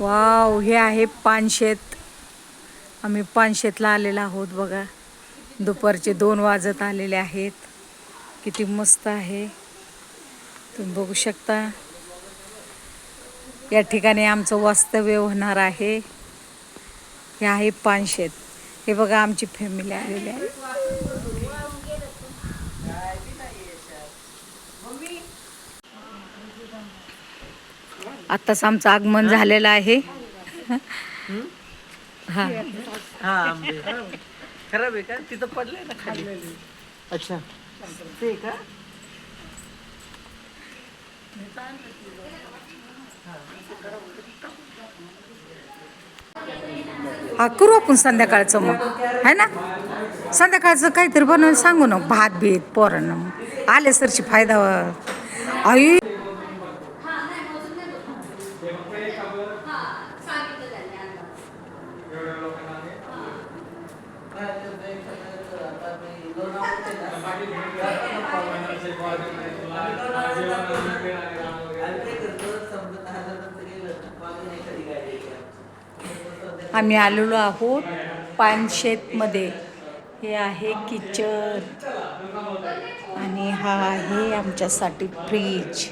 Wow, हे आहे पानशेत. आम्ही पानशेतला आलेलो आहोत बघा. दुपारचे 2 वाजत आलेले आहेत. किती मस्त आहे तुम्ही बघू शकता. या ठिकाणी आमचं वास्तव्य होणार आहे. हे आहे पानशेत. हे बघा आमची फॅमिली आलेली आहे. आत्ताच आमचं आगमन झालेलं आहे. हा खराब आहे का? तिथं पडलंय ना खाली. अच्छा ते का? हा, करू आपण संध्याकाळचं मग, है ना. संध्याकाळचं काहीतरी बनवायला सांगू ना, भात बीत पोरांना. आले सरची फायदा आई. आम्ही आलेलो आहोत पानशेतमध्ये. हे आहे किचन आणि हा आहे आमच्यासाठी फ्रीज.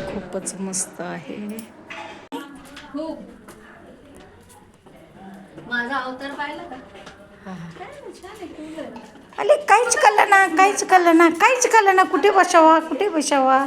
खूपच मस्त आहे. माझा अवतार पाहिला का? अरे काहीच कळलं ना, काहीच कळलं ना, काहीच कळलं ना. कुठे बसावा, कुठे बसावा.